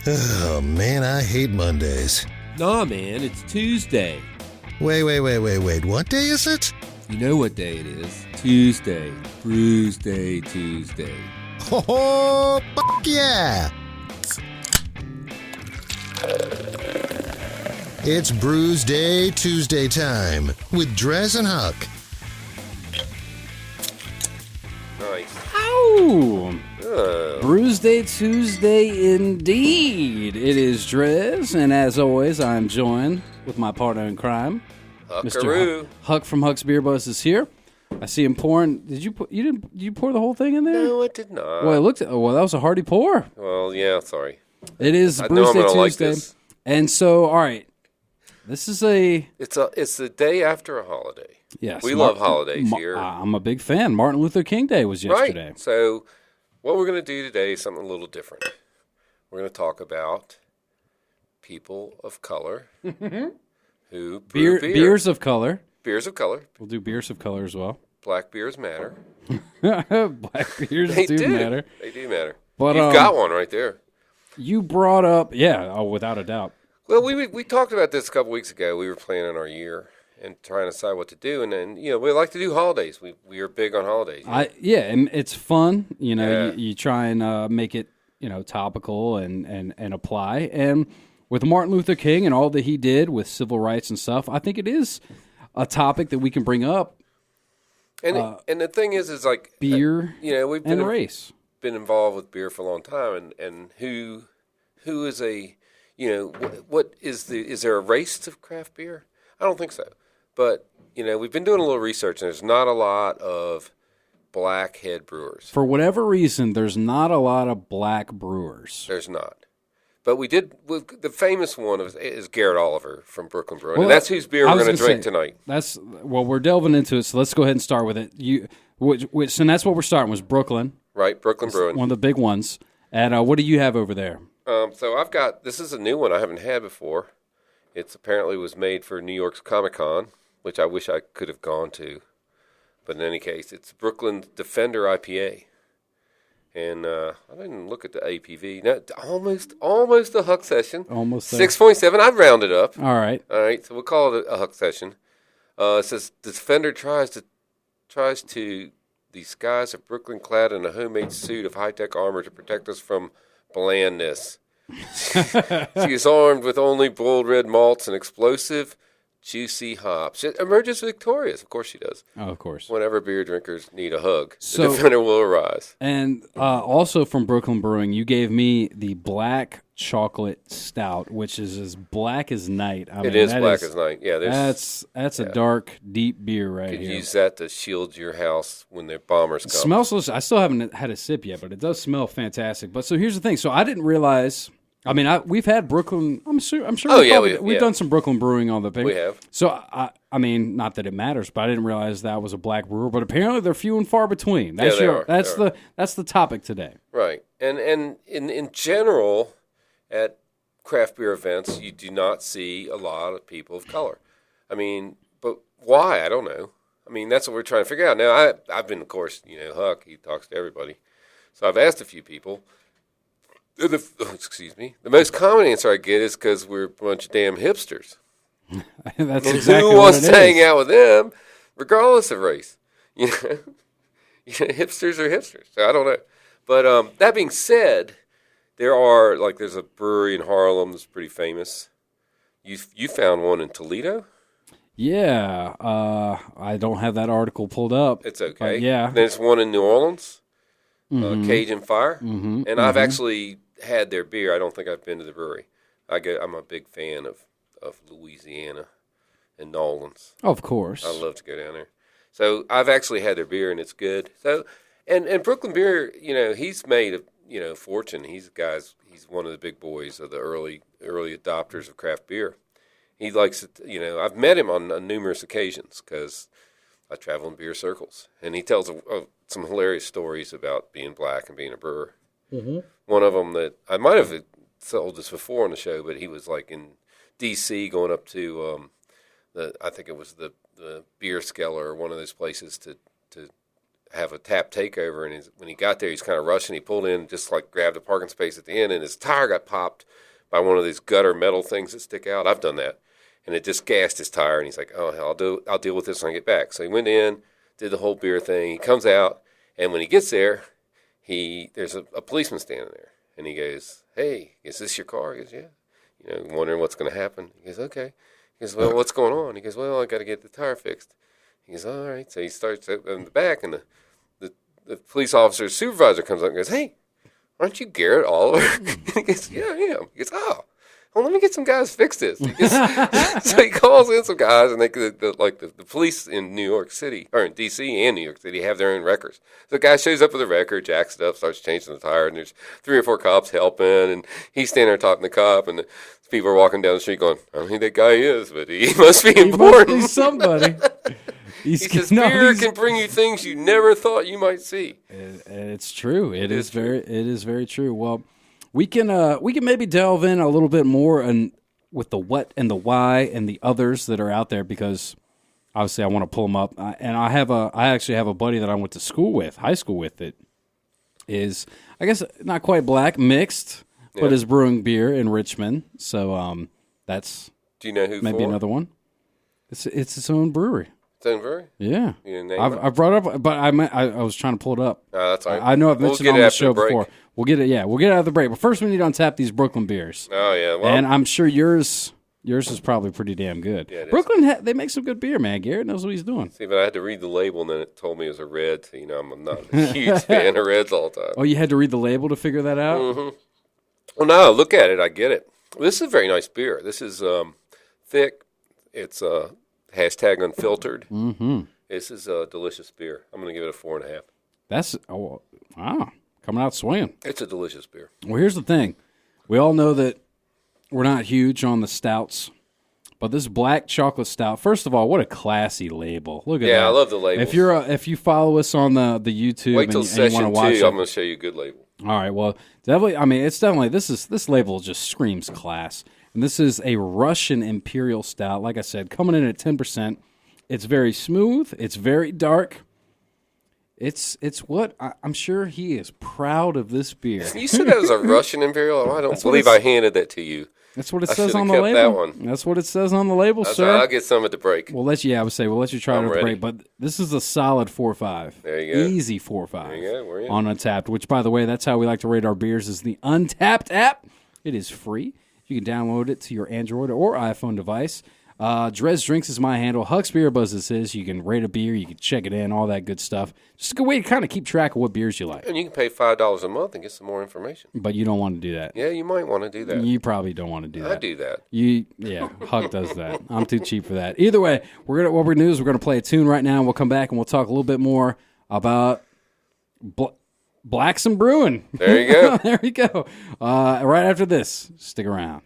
Oh, man, I hate Mondays. Nah, man, it's Tuesday. Wait. What day is it? You know what day it is. Tuesday. Brewsday Tuesday. Oh, fuck yeah! It's Brewsday Tuesday time with DreZ and Huck. Nice. Ow! Brewsday Tuesday indeed. It is DreZ, and as always, I'm joined with my partner in crime, Huckaroo. Huck from Huck's Beer Bus is here. I see him pouring. Did you pour the whole thing in there? No, I did not. Well, that was a hearty pour. Well, yeah, sorry. It is I know I'm Brewsday gonna like Tuesday, this. and so all right, this is It's the day after a holiday. yes. We love holidays here. I'm a big fan. Martin Luther King Day was yesterday. Right. So what we're going to do today is something a little different. We're going to talk about people of color who brew beer. Beers of color. Beers of color. We'll do beers of color as well. Black beers matter. Black beers They do matter. They do matter. But, You've got one right there. You brought up, without a doubt. Well, we talked about this a couple weeks ago. We were planning our year and trying to decide what to do. And then, we like to do holidays. We are big on holidays. And it's fun. Yeah. You try and make it, topical and apply. And with Martin Luther King and all that he did with civil rights and stuff, I think it is a topic that we can bring up. And and the thing is like beer we've and race. Been involved with beer for a long time. And who is a, what is there a race to craft beer? I don't think so. But, we've been doing a little research, and there's not a lot of black head brewers. For whatever reason, there's not a lot of black brewers. There's not. But the famous one is Garrett Oliver from Brooklyn Brewing, Well, and that's whose beer we're going to drink tonight. We're delving into it, so let's go ahead and start with it. And that's what we're starting was Brooklyn. Right, Brooklyn Brewing. One of the big ones. And what do you have over there? So I've got, this is a new one I haven't had before. It's apparently was made for New York's Comic-Con, which I wish I could have gone to. But in any case, it's Brooklyn Defender IPA. And I didn't look at the APV. No, almost a Huck session. Almost there. 6.7. I'd round it up. All right. All right, so we'll call it a Huck session. It says the Defender tries to disguise a Brooklyn clad in a homemade suit of high-tech armor to protect us from blandness. She is armed with only boiled red malts and explosive, juicy hops. She emerges victorious. Of course she does. Oh, of course. Whenever beer drinkers need a hug, So- the Defender will arise. And also from Brooklyn Brewing, you gave me the black chocolate stout, which is as black as night. It is black as night. Yeah, that's a dark, deep beer right could here. use that to shield your house when the bombers It come. smells delicious. I still haven't had a sip yet, but it does smell fantastic. But so here's the thing. So I didn't realize. I mean, we've had Brooklyn. I'm sure. Oh, yeah, we've done some Brooklyn Brewing on the paper. We have. So I mean, not that it matters, but I didn't realize that was a black brewer. But apparently, they're few and far between. That's they are. That's the topic today. Right, and in general, at craft beer events, you do not see a lot of people of color. I mean, but why? I don't know. I mean, that's what we're trying to figure out. Now, I've been, of course, Huck. He talks to everybody, so I've asked a few people. Excuse me. The most common answer I get is because we're a bunch of damn hipsters. That's And exactly who what wants it to is. hang out with them, regardless of race? Hipsters are hipsters. So I don't know. But that being said, there's a brewery in Harlem that's pretty famous. You found one in Toledo? Yeah, I don't have that article pulled up. It's okay. But yeah. There's one in New Orleans, Cajun Fire, and I've actually had their beer. I don't think I've been to the brewery. I'm a big fan of Louisiana and New Orleans. Of course. I love to go down there. So I've actually had their beer, and it's good. So, and Brooklyn Beer, he's made a fortune. He's one of the big boys of the early adopters of craft beer. He likes it. I've met him on numerous occasions because I travel in beer circles, and he tells some hilarious stories about being black and being a brewer. Mm-hmm. One of them that I might have told this before on the show, but he was like in D.C. going up to I think it was the beer skeller or one of those places to have a tap takeover, and when he got there, he's kind of rushing. He pulled in, just like grabbed a parking space at the end, and his tire got popped by one of these gutter metal things that stick out. I've done that, and it just gassed his tire. And he's like, "Oh hell, I'll deal with this when I get back." So he went in, did the whole beer thing. He comes out, and when he gets there, there's a policeman standing there, and he goes, "Hey, is this your car?" He goes, "Yeah." Wondering what's going to happen. He goes, "Okay." He goes, "Well, what's going on?" He goes, "Well, I got to get the tire fixed." He goes, "All right." So he starts in the back, and the police officer's supervisor comes up and goes, "Hey, aren't you Garrett Oliver?" He goes, "Yeah, I am." He goes, "Oh, well, let me get some guys fix this." So he calls in some guys, and the police in New York City, or in D.C. and New York City, have their own wreckers. So the guy shows up with a wrecker, jacks it up, starts changing the tire, and there's 3 or 4 cops helping, and he's standing there talking to the cop, and the people are walking down the street going, "I don't think that guy is, but he must be important." He must be somebody. He says, beer can bring you things you never thought you might see. It's true. It is very true. Well, we can maybe delve in a little bit more with the what and the why and the others that are out there, because obviously I want to pull them up. And I actually have a buddy that I went to high school with, that is, I guess, not quite black, mixed, but is brewing beer in Richmond. So that's, do you know who maybe for? Another one. It's its own brewery. Denver? Yeah. I brought it up, but I was trying to pull it up. That's all right. I know I've mentioned it on the show before. We'll get it out of the break. But first we need to untap these Brooklyn beers. Oh, yeah. Well, and I'm sure yours is probably pretty damn good. Yeah, Brooklyn, they make some good beer, man. Garrett knows what he's doing. See, but I had to read the label, and then it told me it was a red. So, I'm not a huge fan of reds all the time. Oh, you had to read the label to figure that out? Mm-hmm. Well, no, look at it. I get it. This is a very nice beer. This is thick. It's hashtag unfiltered. Mm-hmm. This is a delicious beer. I'm going to give it a 4.5. Wow. Coming out swinging. It's a delicious beer. Well, here's the thing. We all know that we're not huge on the stouts, but this black chocolate stout, first of all, what a classy label. Look at that. Yeah, I love the labels. If you follow us on the YouTube Wait till and you want to watch 2, it, I'm going to show you a good label. All right, well, definitely, I mean, it's definitely, this label just screams class. And this is a Russian Imperial Stout, like I said, coming in at 10%. It's very smooth. It's very dark. It's what I'm sure he is proud of this beer. You said that was a Russian Imperial? Oh, I don't believe I handed that to you. That's what it I says on the kept label. That one. That's what it says on the label, sir. Right. I'll get some at the break. We'll let you try it at the break. But this is a solid 4.5. There you go. Easy 4.5. There you go. We're in. On Untapped, which, by the way, that's how we like to rate our beers, is the Untapped app. It is free. You can download it to your Android or iPhone device. DreZ Drinks is my handle. Huck's Beer Buzz is his. You can rate a beer. You can check it in, all that good stuff. Just a good way to kind of keep track of what beers you like. And you can pay $5 a month and get some more information. But you don't want to do that. Yeah, you might want to do that. You probably don't want to do that. I do that. Huck does that. I'm too cheap for that. Either way, what we're going to do is we're going to play a tune right now, and we'll come back and we'll talk a little bit more about Blacks and Brewing. There you go. There we go. Right after this, stick around.